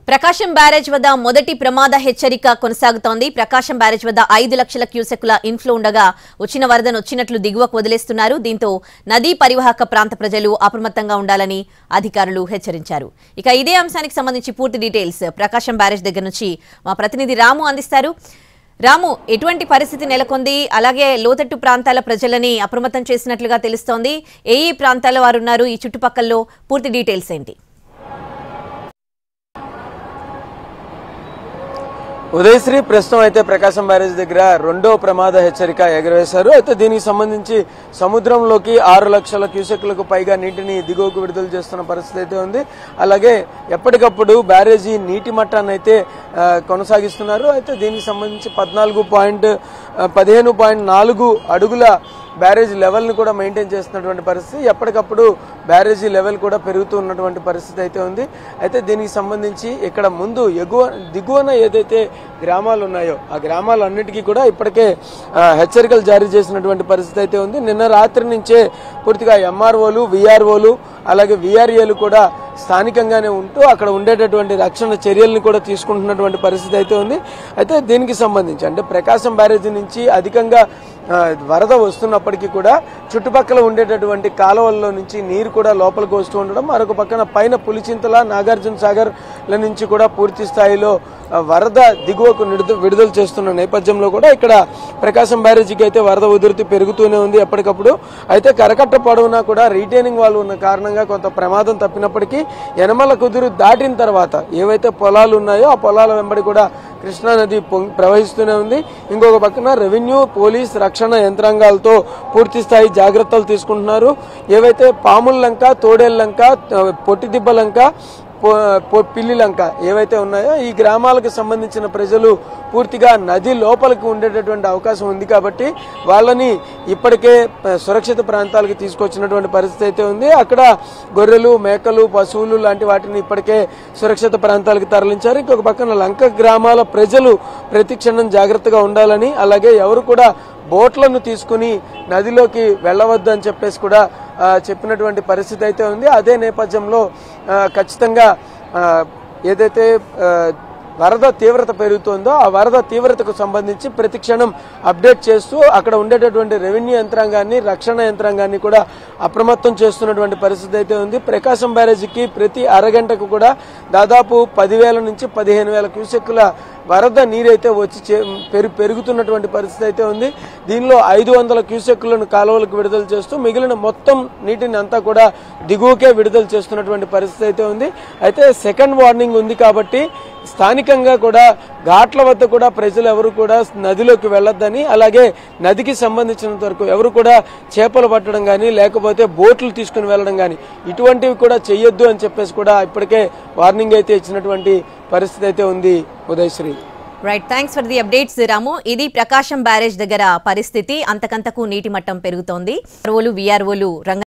ప్రకాశం barrage వద్ద మొదటి ప్రమాద హెచ్చరిక కొనసాగుతోంది. ప్రకాశం బ్యారేజ్ వద్ద 5 లక్షల క్యూసెక్కుల ఇన్ఫ్లో ఉండగా వచ్చిన వరదను వచ్చినట్లు దిగువకు వదిలేస్తున్నారు. దీంతో నదీ పరివాహక ప్రాంత ప్రజలు అప్రమత్తంగా ఉండాలని అధికారులు హెచ్చరించారు. ఇక ఇదే అంశానికి సంబంధించి పూర్తి డీటెయిల్స్ ప్రకాశం బ్యారేజ్ దగ్గర నుంచి మా ప్రతినిధి రాము అందిస్తారు. రాము, ఎటువంటి పరిస్థితి నెలకొంది? అలాగే లోతట్టు ప్రాంతాల ప్రజలని అప్రమత్తం చేసినట్లుగా తెలుస్తోంది. ఏ ప్రాంతాల వారు ఉన్నారు? ఈ చుట్టుపక్కల పూర్తి డీటెయిల్స్ ఏంటి? ఉదయశ్రీ, ప్రస్తుతం అయితే ప్రకాశం బ్యారేజ్ దగ్గర రెండో ప్రమాద హెచ్చరిక ఎగరవేశారు. అయితే దీనికి సంబంధించి సముద్రంలోకి 6 లక్షల క్యూసెక్లకు పైగా నీటిని దిగువకు విడుదల చేస్తున్న పరిస్థితి అయితే ఉంది. అలాగే ఎప్పటికప్పుడు బ్యారేజీ నీటి మట్టాన్ని అయితే కొనసాగిస్తున్నారు. అయితే దీనికి సంబంధించి 15.4 అడుగుల బ్యారేజ్ లెవెల్ని కూడా మెయింటైన్ చేస్తున్నటువంటి పరిస్థితి. ఎప్పటికప్పుడు బ్యారేజీ లెవెల్ కూడా పెరుగుతూ ఉన్నటువంటి పరిస్థితి అయితే ఉంది. అయితే దీనికి సంబంధించి ఇక్కడ ముందు దిగువన ఏదైతే గ్రామాలు ఉన్నాయో ఆ గ్రామాలన్నిటికీ కూడా ఇప్పటికే హెచ్చరికలు జారీ చేసినటువంటి పరిస్థితి అయితే ఉంది. నిన్న రాత్రి నుంచే పూర్తిగా ఎంఆర్ఓలు, విఆర్ఓలు అలాగే విఆర్ఏలు కూడా స్థానికంగానే ఉంటూ అక్కడ ఉండేటటువంటి రక్షణ చర్యలను కూడా తీసుకుంటున్నటువంటి పరిస్థితి అయితే ఉంది. అయితే దీనికి సంబంధించి అంటే ప్రకాశం బ్యారేజీ నుంచి అధికంగా వరద వస్తున్నప్పటికీ కూడా చుట్టుపక్కల ఉండేటటువంటి కాలువల్లో నుంచి నీరు కూడా లోపలికి వస్తూ ఉండడం, మరొక పక్కన పైన పులిచింతల, నాగార్జున సాగర్ల నుంచి కూడా పూర్తి స్థాయిలో వరద దిగువకు విడుదల చేస్తున్న నేపథ్యంలో కూడా ఇక్కడ ప్రకాశం బ్యారేజీకి అయితే వరద ఉధృతి పెరుగుతూనే ఉంది ఎప్పటికప్పుడు. అయితే కరకట్ట పొడవునా కూడా రీటైనింగ్ వాళ్ళు ఉన్న కారణంగా కొంత ప్రమాదం తప్పినప్పటికీ యనమల కుదురు దాటిన తర్వాత ఏవైతే పొలాలు ఉన్నాయో ఆ పొలాల వెంబడి కూడా కృష్ణానది ప్రవహిస్తూనే ఉంది. ఇంకొక పక్కన రెవెన్యూ, పోలీస్, రక్షణ యంత్రాంగాలతో పూర్తి స్థాయి జాగ్రత్తలు తీసుకుంటున్నారు. ఏవైతే పాముల లంక, తోడేళ్ల లంక, పొట్టిదిబ్బ లంక, పిల్లి లంక ఏవైతే ఉన్నాయో ఈ గ్రామాలకు సంబంధించిన ప్రజలు పూర్తిగా నది లోపలికి ఉండేటటువంటి అవకాశం ఉంది. కాబట్టి వాళ్ళని ఇప్పటికే సురక్షిత ప్రాంతాలకు తీసుకొచ్చినటువంటి పరిస్థితి అయితే ఉంది. అక్కడ గొర్రెలు, మేకలు, పశువులు లాంటి వాటిని ఇప్పటికే సురక్షిత ప్రాంతాలకు తరలించారు. ఇంకొక పక్కన లంక గ్రామాల ప్రజలు ప్రతి క్షణం జాగ్రత్తగా ఉండాలని, అలాగే ఎవరు కూడా బోట్లను తీసుకుని నదిలోకి వెళ్ళవద్దు అని చెప్పేసి కూడా చెప్పినటువంటి పరిస్థితి అయితే ఉంది. అదే నేపథ్యంలో ఖచ్చితంగా ఏదైతే వరద తీవ్రత పెరుగుతుందో ఆ వరద తీవ్రతకు సంబంధించి ప్రతి క్షణం అప్డేట్ చేస్తూ అక్కడ ఉండేటటువంటి రెవెన్యూ యంత్రాంగాన్ని, రక్షణ యంత్రాంగాన్ని కూడా అప్రమత్తం చేస్తున్నటువంటి పరిస్థితి అయితే ఉంది. ప్రకాశం బ్యారేజీకి ప్రతి అరగంటకు కూడా దాదాపు 10,000 నుంచి 15,000 క్యూసెక్కుల వరద నీరైతే వచ్చి పెరుగుతున్నటువంటి పరిస్థితి అయితే ఉంది. దీనిలో 500 క్యూసెక్కులను కాలువలకు విడుదల చేస్తూ మిగిలిన మొత్తం నీటిని అంతా కూడా దిగువకే విడుదల చేస్తున్నటువంటి పరిస్థితి అయితే ఉంది. అయితే సెకండ్ వార్నింగ్ ఉంది కాబట్టి స్థానికంగా కూడా ఘాట్ల వద్ద కూడా ప్రజలు ఎవరు కూడా నదిలోకి వెళ్లొద్దని, అలాగే నదికి సంబంధించినంత వరకు ఎవరు కూడా చేపలు పట్టడం కానీ లేకపోతే బోట్లు తీసుకుని వెళ్లడం కానీ ఇటువంటివి కూడా చెయ్యొద్దు అని చెప్పేసి కూడా ఇప్పటికే వార్నింగ్ అయితే ఇచ్చినటువంటి పరిస్థితి అయితే ఉంది. Udayashree, right, thanks for the updates Ramu. ఇది ప్రకాశం బ్యారేజ్ దగ్గర పరిస్థితి. అంతకంతకు నీటి మట్టం పెరుగుతోంది. విఆర్ఓలు